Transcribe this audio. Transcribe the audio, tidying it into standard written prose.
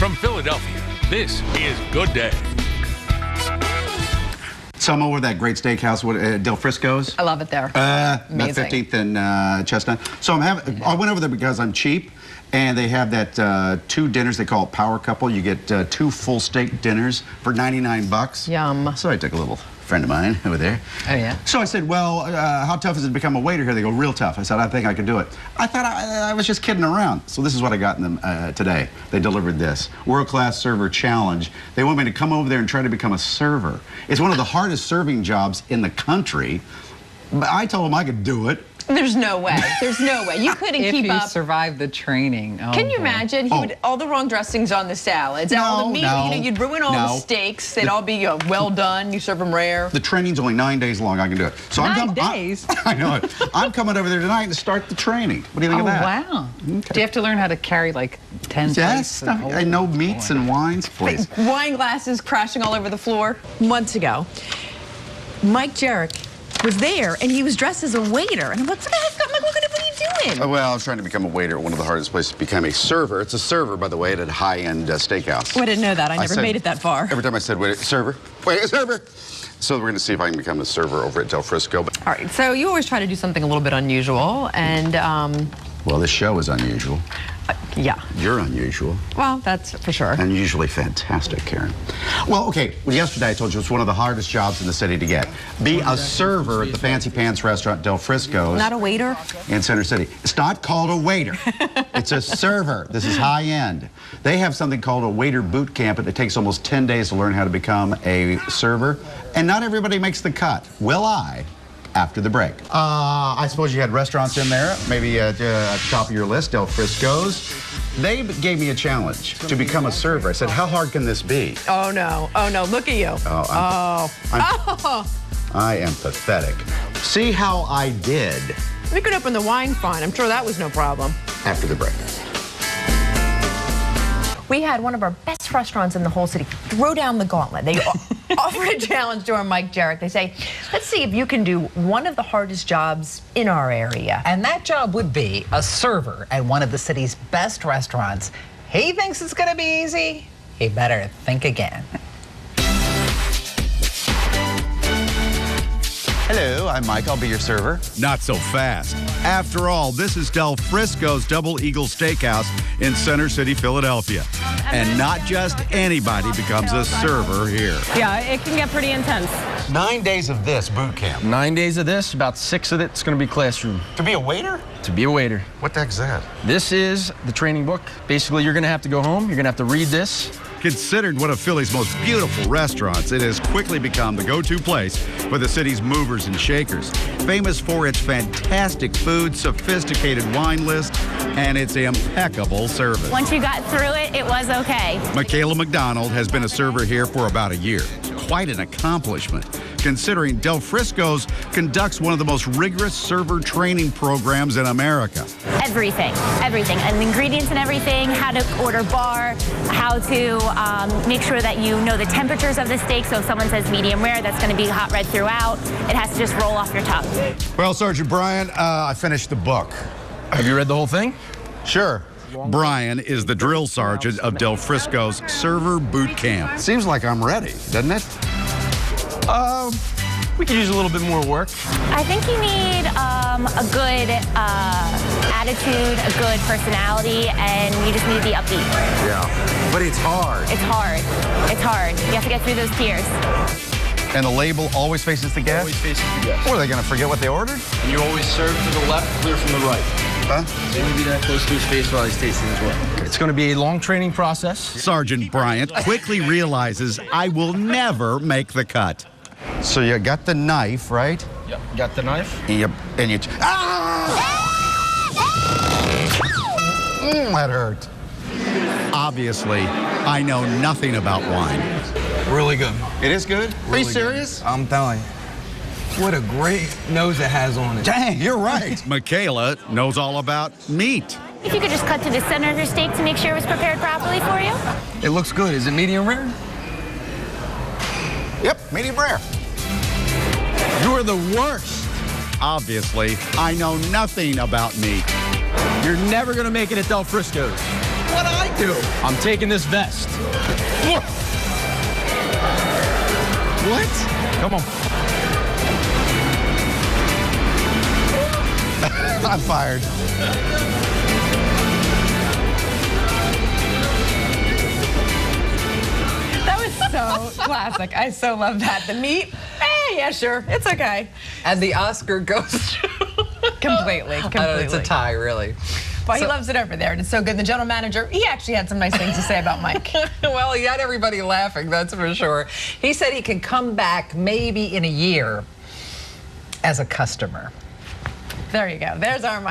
From Philadelphia, this is Good Day. So I'm over that great steakhouse, Del Frisco's. I love it there. Amazing. 15th and Chestnut. So I went over there because I'm cheap, and they have that 2 dinners. They call it Power Couple. You get 2 full steak dinners for 99 bucks. Yum. So I took a little friend of mine over there. Oh, yeah? So I said, well, how tough is it to become a waiter here? They go, real tough. I said, I think I could do it. I thought I was just kidding around. So this is what I got in them today. They delivered this World-Class Server Challenge. They want me to come over there and try to become a server. It's one of the hardest serving jobs in the country. But I told them I could do it. There's no way. There's no way. You couldn't keep up. If you survived the training. Oh, Can you imagine? He would all the wrong dressings on the salads, all the meat. You'd ruin all the steaks. They'd all be well done. You serve them rare. The training's only 9 days long. I can do it. So 9 days. I know it. I'm coming over there tonight to start the training. What do you think of that? Wow. Okay. Do you have to learn how to carry like 10 Yes. plates? I know meats and wines, please. Wine glasses crashing all over the floor. Months ago, Mike Jarek was there, and he was dressed as a waiter. And I'm like, what the heck, Mike, what are you doing? Well, I was trying to become a waiter at one of the hardest places to become a server. It's a server, by the way, at a high-end steakhouse. Oh, I didn't know that. I never made it that far. Every time I said, wait, server, wait, server. So we're going to see if I can become a server over at Del Frisco. All right, so you always try to do something a little bit unusual, and well, this show is unusual. yeah. You're unusual. Well, that's for sure. And usually fantastic, Karen. Well, okay, yesterday I told you it's one of the hardest jobs in the city to get. Be a server at the Fancy Pants restaurant Del Frisco's. Not a waiter? In Center City. It's not called a waiter. It's a server. This is high end. They have something called a waiter boot camp, and it takes almost 10 days to learn how to become a server. And not everybody makes the cut. Will I? After the break. I suppose you had restaurants in there, maybe at the top of your list, Del Frisco's. They gave me a challenge to become a server. I said, how hard can this be? Oh, no. Oh, no. Look at you. I am pathetic. See how I did. We could open the wine fine. I'm sure that was no problem. After the break. We had one of our best restaurants in the whole city throw down the gauntlet. They offered a challenge to our Mike Jarek. They say, let's see if you can do one of the hardest jobs in our area. And that job would be a server at one of the city's best restaurants. He thinks it's going to be easy. He better think again. Hello, I'm Mike. I'll be your server. Not so fast. After all, this is Del Frisco's Double Eagle Steakhouse in Center City, Philadelphia. And not just anybody becomes a server here. Yeah, it can get pretty intense. 9 days of this boot camp. 9 days of this, about 6 of it's going to be classroom. To be a waiter? To be a waiter. What the heck's that? This is the training book. Basically, you're going to have to go home. You're going to have to read this. Considered one of Philly's most beautiful restaurants, it has quickly become the go-to place for the city's movers and shakers. Famous for its fantastic food, sophisticated wine list, and its impeccable service. Once you got through it, it was okay. Michaela McDonald has been a server here for about a year. Quite an accomplishment, considering Del Frisco's conducts one of the most rigorous server training programs in America. Everything, and ingredients and everything, how to order bar, how to make sure that you know the temperatures of the steak. So if someone says medium rare, that's going to be hot red throughout. It has to just roll off your tongue. Well, Sergeant Brian, I finished the book. Have you read the whole thing? Sure. Brian is the drill sergeant of Del Frisco's Server Boot Camp. Seems like I'm ready, doesn't it? We could use a little bit more work. I think you need a good attitude, a good personality, and you just need to be upbeat. Yeah. But it's hard. It's hard. It's hard. You have to get through those tears. And the label always faces the guest? Always faces the guest. Or are they going to forget what they ordered? And you always serve to the left, clear from the right. Huh? So you want to be that close to his face while he's tasting as well. It's going to be a long training process. Sergeant Bryant quickly realizes I will never make the cut. So you got the knife, right? Yep. Got the knife? And you that hurt. Obviously, I know nothing about wine. Really good. It is good? Are you serious? I'm telling you. What a great nose it has on it. Dang, you're right. Michaela knows all about meat. If you could just cut to the center of your steak to make sure it was prepared properly for you. It looks good. Is it medium rare? Yep, medium rare. You're the worst. Obviously, I know nothing about meat. You're never going to make it at Del Frisco's. What'd I do? I'm taking this vest. What? Come on. I'm fired. That was so classic. I so love that. The meat, yeah, sure, it's okay. And the Oscar goes to... Completely. I don't know, it's a tie, really. But he loves it over there, and it's so good. The general manager, he actually had some nice things to say about Mike. Well, he had everybody laughing, that's for sure. He said he can come back maybe in a year as a customer. There you go. There's our Mike.